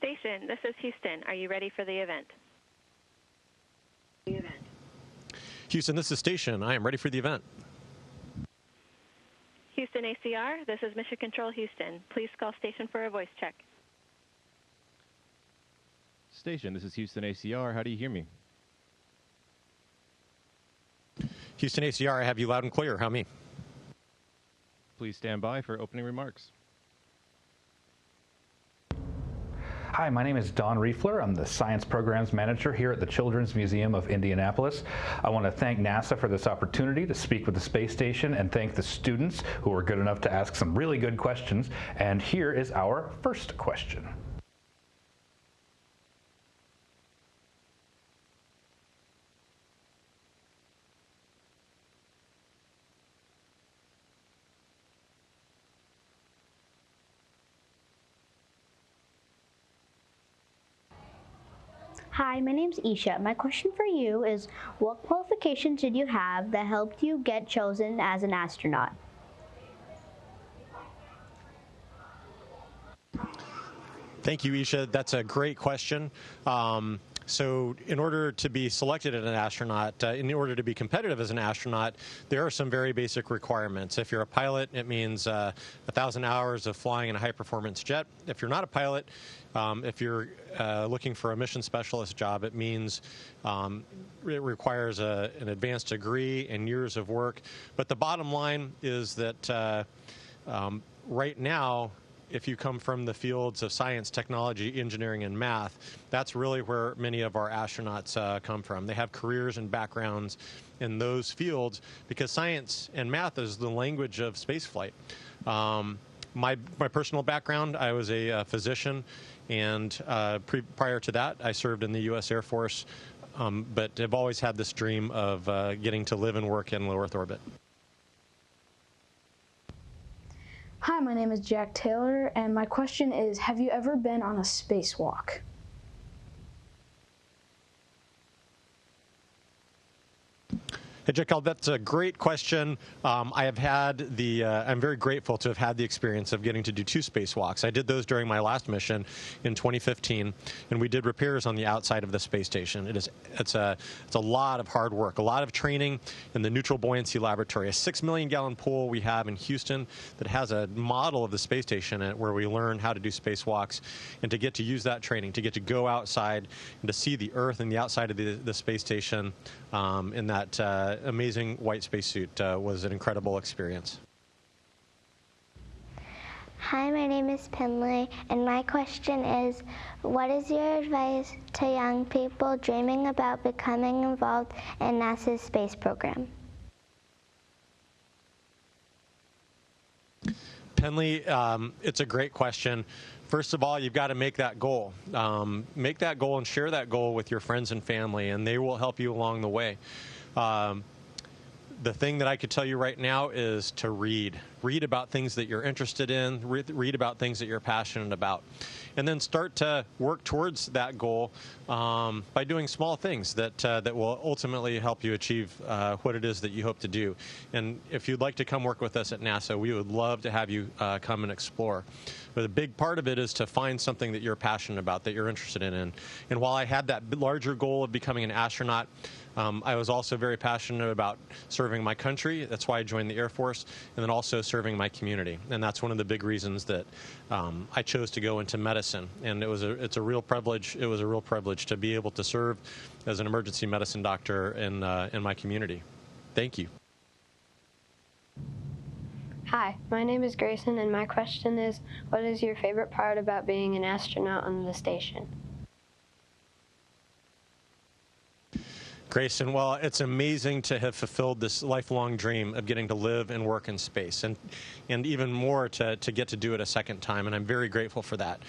station, this is Houston. Are you ready for the event? Houston, this is station. I am ready for the event. Houston ACR, this is Mission Control Houston. Please call station for a voice check. Station, this is Houston ACR. How do you hear me? Houston ACR, I have you loud and clear. How me? Please stand by for opening remarks. Hi, my name is Don Riefler. I'm the Science Programs Manager here at the Children's Museum of Indianapolis. I want to thank NASA for this opportunity to speak with the space station and thank the students who were good enough to ask some really good questions. And here is our first question. Hi, my name's Isha. My question for you is, what qualifications did you have that helped you get chosen as an astronaut? Thank you, Isha. That's a great question. So in order to be selected as an astronaut, in order to be competitive as an astronaut, there are some very basic requirements. If you're a pilot, it means 1,000 hours of flying in a high-performance jet. If you're not a pilot, if you're looking for a mission specialist job, it means it requires an advanced degree and years of work. But the bottom line is that right now, if you come from the fields of science, technology, engineering, and math, that's really where many of our astronauts come from. They have careers and backgrounds in those fields because science and math is the language of spaceflight. My personal background, I was a physician, and prior to that, I served in the U.S. Air Force, but have always had this dream of getting to live and work in low Earth orbit. Hi, my name is Jack Taylor, and my question is, have you ever been on a spacewalk? Hey, Jack, that's a great question. I have had I'm very grateful to have had the experience of getting to do 2 spacewalks. I did those during my last mission in 2015, and we did repairs on the outside of the space station. It's a lot of hard work, a lot of training in the neutral buoyancy laboratory, a 6 million gallon pool we have in Houston that has a model of the space station in it where we learn how to do spacewalks, and to get to use that training, to get to go outside and to see the Earth and the outside of the space station in that amazing white spacesuit was an incredible experience. Hi, my name is Pinley, and my question is, what is your advice to young people dreaming about becoming involved in NASA's space program? Penley, it's a great question. First of all, you've got to make that goal. Make that goal and share that goal with your friends and family, and they will help you along the way. The thing that I could tell you right now is to read. Read about things that you're interested in, read about things that you're passionate about. And then start to work towards that goal by doing small things that will ultimately help you achieve what it is that you hope to do. And if you'd like to come work with us at NASA, we would love to have you come and explore. But a big part of it is to find something that you're passionate about, that you're interested in. And while I had that larger goal of becoming an astronaut, I was also very passionate about serving my country. That's why I joined the Air Force, and then also serving my community. And that's one of the big reasons that I chose to go into medicine. And it's a real privilege. It was a real privilege to be able to serve as an emergency medicine doctor in my community. Thank you. Hi, my name is Grayson, and my question is, what is your favorite part about being an astronaut on the station? Grayson, well, it's amazing to have fulfilled this lifelong dream of getting to live and work in space, and even more to get to do it a second time, and I'm very grateful for that.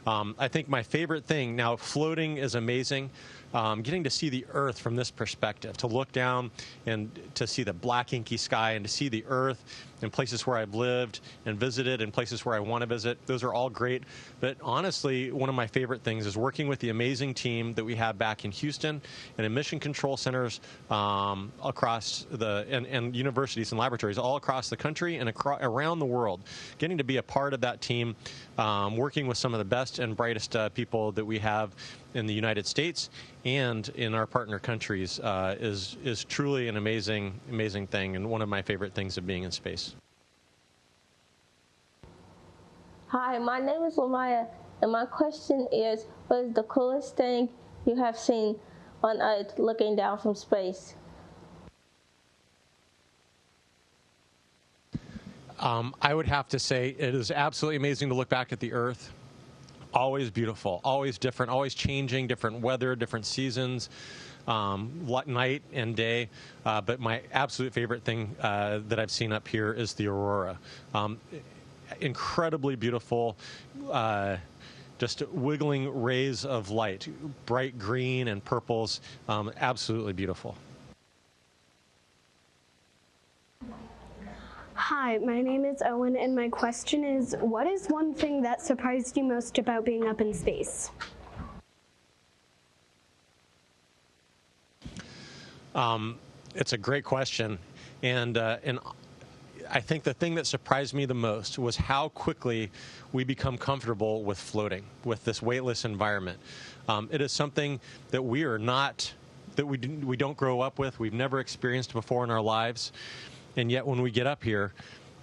I think my favorite thing, now floating is amazing, getting to see the Earth from this perspective, to look down and to see the black inky sky and to see the Earth in places where I've lived and visited and places where I want to visit. Those are all great. But honestly, one of my favorite things is working with the amazing team that we have back in Houston and in mission control centers across and universities and laboratories all across the country and around the world. Getting to be a part of that team, working with some of the best and brightest people that we have in the United States and in our partner countries is truly an amazing thing and one of my favorite things of being in space. Hi, my name is Lamaya, and my question is, what is the coolest thing you have seen on Earth looking down from space? I would have to say it is absolutely amazing to look back at the Earth. Always beautiful, always different, always changing, different weather, different seasons, night and day. But my absolute favorite thing that I've seen up here is the aurora. Incredibly beautiful, just wiggling rays of light, bright green and purples, absolutely beautiful. Hi, my name is Owen, and my question is, what is one thing that surprised you most about being up in space? It's a great question, and I think the thing that surprised me the most was how quickly we become comfortable with floating, with this weightless environment. It is something that we don't grow up with, we've never experienced before in our lives, and yet when we get up here,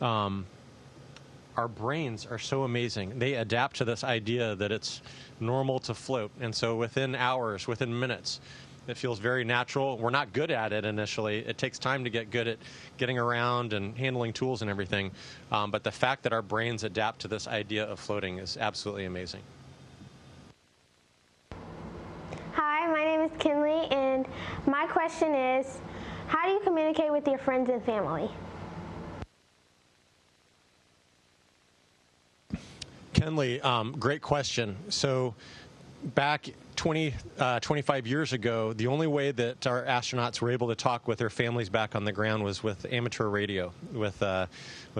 our brains are so amazing. They adapt to this idea that it's normal to float, and so within hours, within minutes, it feels very natural. We're not good at it initially. It takes time to get good at getting around and handling tools and everything. But the fact that our brains adapt to this idea of floating is absolutely amazing. Hi, my name is Kinley, and my question is, how do you communicate with your friends and family? Kenley, great question. So back 25 years ago, the only way that our astronauts were able to talk with their families back on the ground was with amateur radio, with a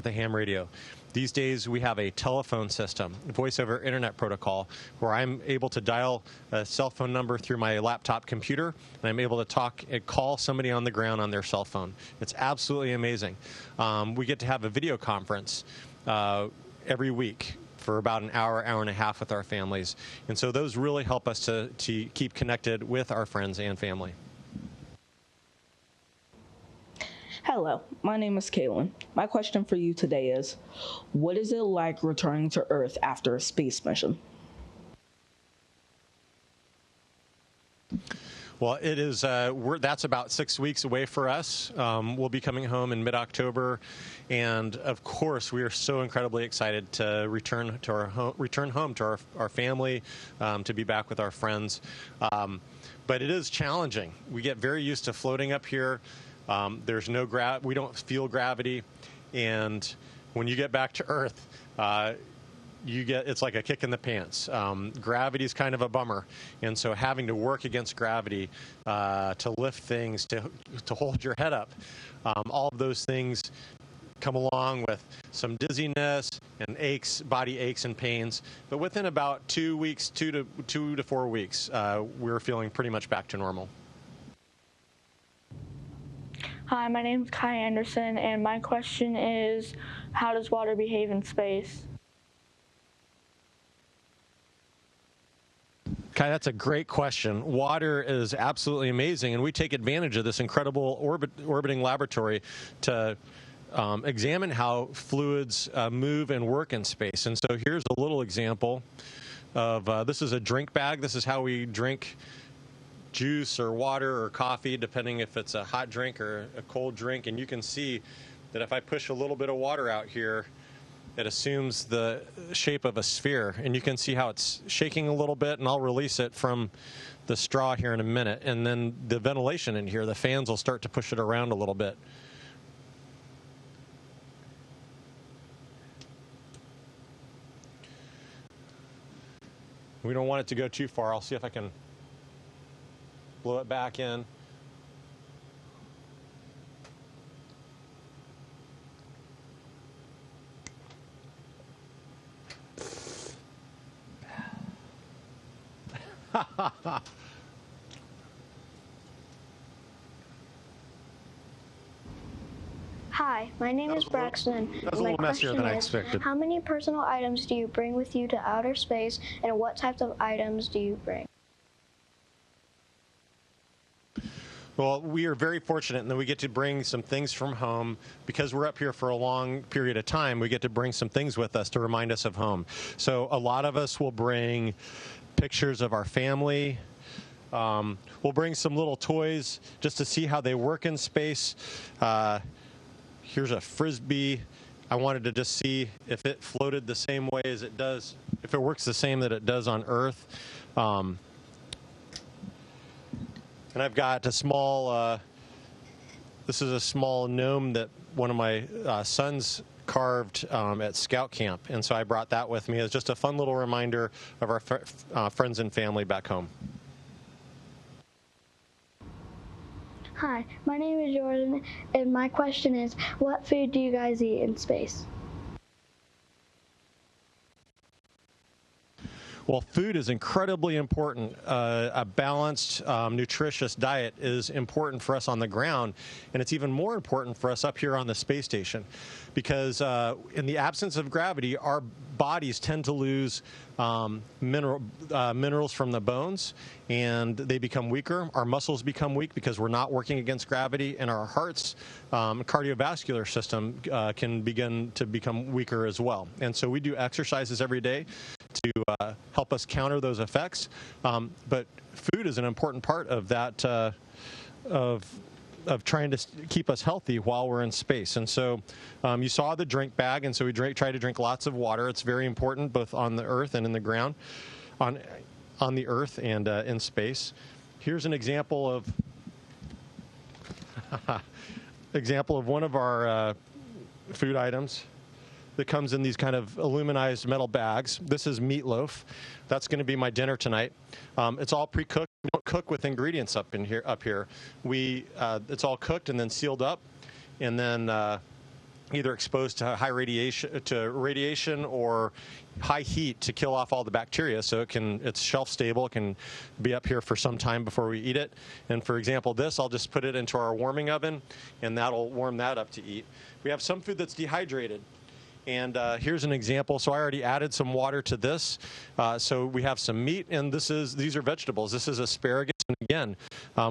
ham radio. These days, we have a telephone system, voice over internet protocol, where I'm able to dial a cell phone number through my laptop computer, and I'm able to talk and call somebody on the ground on their cell phone. It's absolutely amazing. We get to have a video conference every week for about an hour and a half with our families. And so those really help us to keep connected with our friends and family. Hello, my name is Kaylin. My question for you today is, what is it like returning to Earth after a space mission? Well, it is. That's about 6 weeks away for us. We'll be coming home in mid-October, and of course, we are so incredibly excited to return home to our family, to be back with our friends. But it is challenging. We get very used to floating up here. There's no we don't feel gravity, and when you get back to Earth, it's like a kick in the pants. Gravity is kind of a bummer, and so having to work against gravity to lift things, to hold your head up, all of those things come along with some dizziness and aches, body aches and pains. But within about 2 weeks, 2 to 4 weeks, we're feeling pretty much back to normal. Hi, my name is Kai Anderson, and my question is, how does water behave in space? Kai, that's a great question. Water is absolutely amazing, and we take advantage of this incredible orbiting laboratory to examine how fluids move and work in space. And so here's a little example of, this is a drink bag. This is how we drink juice or water or coffee, depending if it's a hot drink or a cold drink. And you can see that if I push a little bit of water out here, it assumes the shape of a sphere. And you can see how it's shaking a little bit, and I'll release it from the straw here in a minute. And then the ventilation in here, the fans will start to push it around a little bit. We don't want it to go too far. I'll see if I can blow it back in. Hi, my name is Braxton. That was a little messier than I expected. How many personal items do you bring with you to outer space, and what types of items do you bring? Well, we are very fortunate in that we get to bring some things from home. Because we're up here for a long period of time, we get to bring some things with us to remind us of home. So a lot of us will bring pictures of our family. We'll bring some little toys just to see how they work in space. Here's a Frisbee. I wanted to just see if it floated the same way as it does, if it works the same that it does on Earth. And I've got a small, this is a small gnome that one of my sons carved at Scout Camp. And so I brought that with me as just a fun little reminder of our friends and family back home. Hi, my name is Jordan, and my question is, what food do you guys eat in space? Well, food is incredibly important. A balanced, nutritious diet is important for us on the ground, and it's even more important for us up here on the space station, because in the absence of gravity, our bodies tend to lose minerals from the bones, and they become weaker. Our muscles become weak because we're not working against gravity, and our heart's cardiovascular system can begin to become weaker as well. And so we do exercises every day to help us counter those effects. But food is an important part of that, of trying to keep us healthy while we're in space. And so you saw the drink bag, and so we try to drink lots of water. It's very important both on the Earth and in the ground, on the Earth and in space. Here's an example of one of our food items that comes in these kind of aluminized metal bags. This is meatloaf. That's going to be my dinner tonight. It's all pre-cooked. We don't cook with ingredients up here. It's all cooked and then sealed up, and then either exposed to radiation or high heat to kill off all the bacteria. So it's shelf stable. It can be up here for some time before we eat it. And for example, this, I'll just put it into our warming oven, and that'll warm that up to eat. We have some food that's dehydrated. And here's an example. So I already added some water to this. So we have some meat, and these are vegetables. This is asparagus. And again,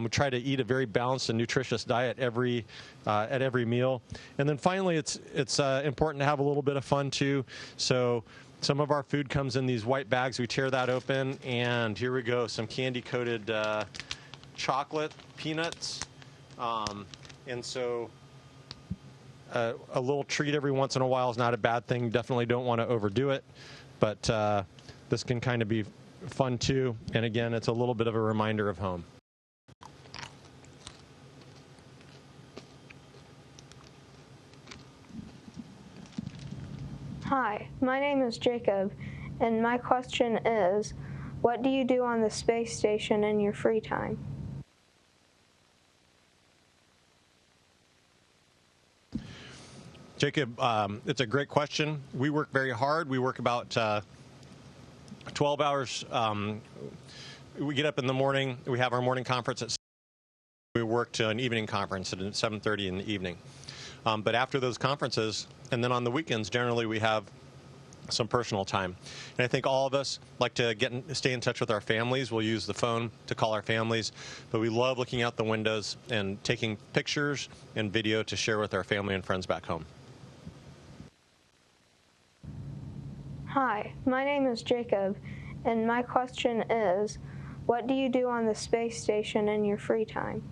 we try to eat a very balanced and nutritious diet at every meal. And then finally, it's important to have a little bit of fun too. So some of our food comes in these white bags. We tear that open, and here we go. Some candy-coated chocolate peanuts. And so a little treat every once in a while is not a bad thing. Definitely don't want to overdo it, but this can kind of be fun too. And again, it's a little bit of a reminder of home. Hi, my name is Jacob, and my question is, what do you do on the space station in your free time? Jacob, it's a great question. We work very hard. We work about 12 hours. We get up in the morning. We have our morning conference at 7. We work to an evening conference at 7:30 in the evening. But after those conferences, and then on the weekends, generally we have some personal time. And I think all of us like to stay in touch with our families. We'll use the phone to call our families, but we love looking out the windows and taking pictures and video to share with our family and friends back home. Hi, my name is Jacob, and my question is, what do you do on the space station in your free time?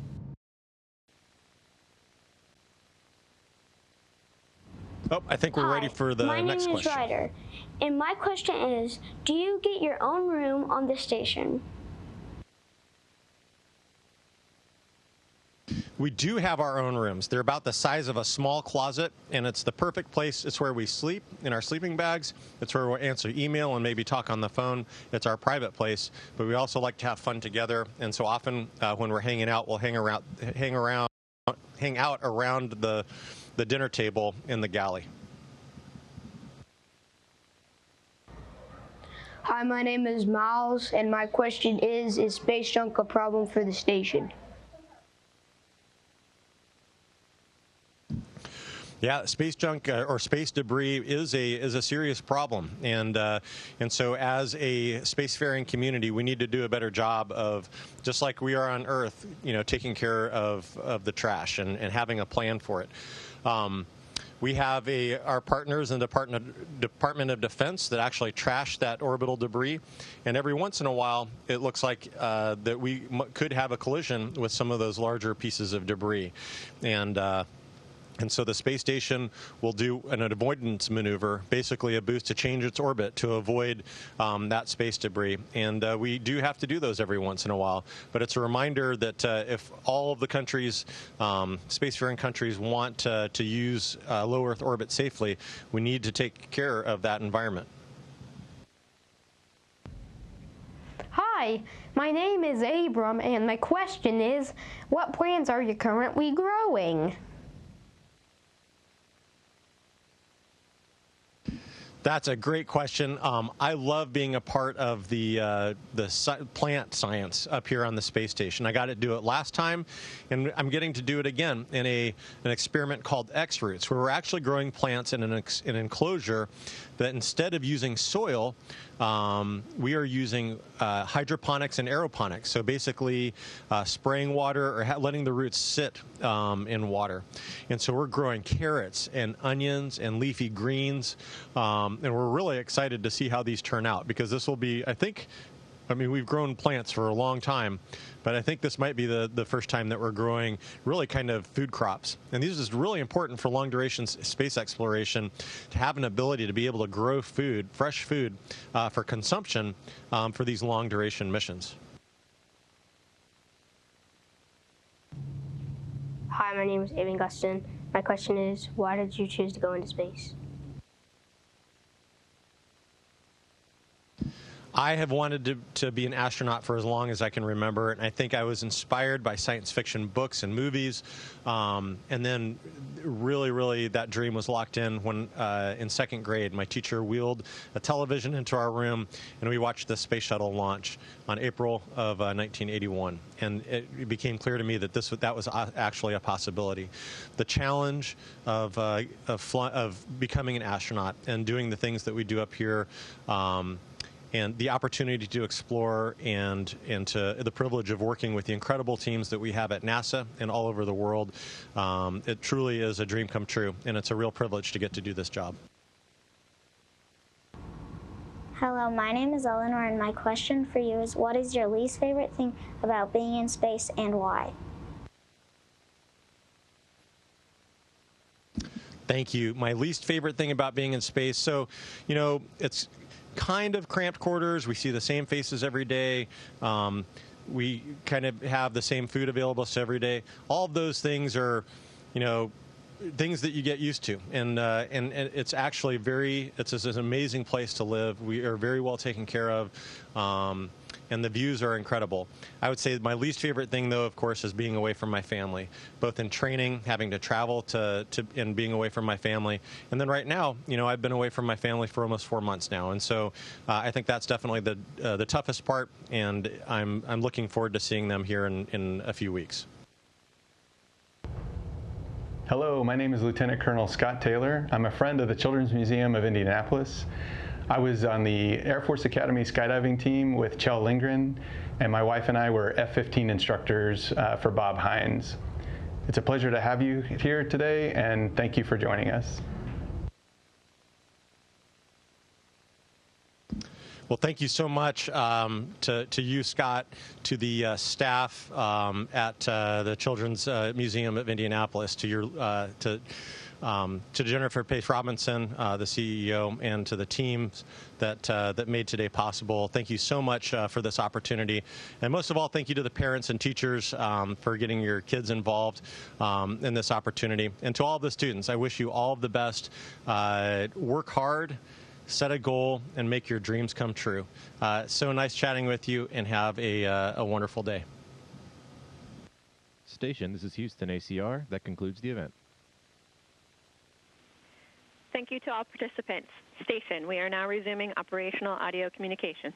Oh, I think we're ready for the next question. My name is Ryder, and my question is, do you get your own room on the station? We do have our own rooms. They're about the size of a small closet, and it's the perfect place. It's where we sleep in our sleeping bags. It's where we'll answer email and maybe talk on the phone. It's our private place, but we also like to have fun together. And so often when we're hanging out, we'll hang out around the dinner table in the galley. Hi, my name is Miles, and my question is space junk a problem for the station? Yeah, space junk or space debris is a serious problem, and so as a spacefaring community, we need to do a better job of, just like we are on Earth, taking care of the trash and having a plan for it. We have our partners in the Department of Defense that actually trash that orbital debris, and every once in a while, it looks like that we could have a collision with some of those larger pieces of debris, and so the space station will do an avoidance maneuver, basically a boost to change its orbit to avoid that space debris. And we do have to do those every once in a while. But it's a reminder that if all of the countries, spacefaring countries, want to use low Earth orbit safely, we need to take care of that environment. Hi, my name is Abram, and my question is, what plants are you currently growing? That's a great question. I love being a part of the plant science up here on the space station. I got to do it last time, and I'm getting to do it again in an experiment called X-Roots, where we're actually growing plants in an enclosure that instead of using soil, we are using hydroponics and aeroponics. So basically spraying water or letting the roots sit in water. And so we're growing carrots and onions and leafy greens. And we're really excited to see how these turn out, because this will be, I mean, we've grown plants for a long time, but I think this might be the first time that we're growing really kind of food crops. And these are really important for long-duration space exploration, to have an ability to be able to grow food, fresh food, for consumption for these long-duration missions. Hi, my name is Aiden Gustin. My question is, why did you choose to go into space? I have wanted to be an astronaut for as long as I can remember, and I think I was inspired by science fiction books and movies, and then really that dream was locked in when in second grade my teacher wheeled a television into our room, and we watched the space shuttle launch on April of 1981, and it became clear to me that that was actually a possibility. The challenge of becoming an astronaut and doing the things that we do up here, and the opportunity to explore and to the privilege of working with the incredible teams that we have at NASA and all over the world, it truly is a dream come true, and it's a real privilege to get to do this job. Hello, my name is Eleanor, and my question for you is, what is your least favorite thing about being in space and why? Thank you. My least favorite thing about being in space, so, it's kind of cramped quarters. We see the same faces every day. We kind of have the same food available to us every day. All of those things are, things that you get used to, and it's actually it's an amazing place to live. We are very well taken care of, and the views are incredible. I would say my least favorite thing, though, of course, is being away from my family, both in training, having to travel and being away from my family, and then right now, I've been away from my family for almost 4 months now, and so I think that's definitely the toughest part, and I'm looking forward to seeing them here in a few weeks. Hello, my name is Lieutenant Colonel Scott Taylor. I'm a friend of the Children's Museum of Indianapolis. I was on the Air Force Academy skydiving team with Kjell Lindgren, and my wife and I were F-15 instructors for Bob Hines. It's a pleasure to have you here today, and thank you for joining us. Well, thank you so much to you, Scott, to the staff at the Children's Museum of Indianapolis, to To Jennifer Pace Robinson, the CEO, and to the teams that made today possible, thank you so much for this opportunity. And most of all, thank you to the parents and teachers for getting your kids involved in this opportunity. And to all of the students, I wish you all of the best. Work hard, set a goal, and make your dreams come true. So nice chatting with you, and have a wonderful day. Station, this is Houston ACR. That concludes the event. Thank you to all participants. Station, we are now resuming operational audio communications.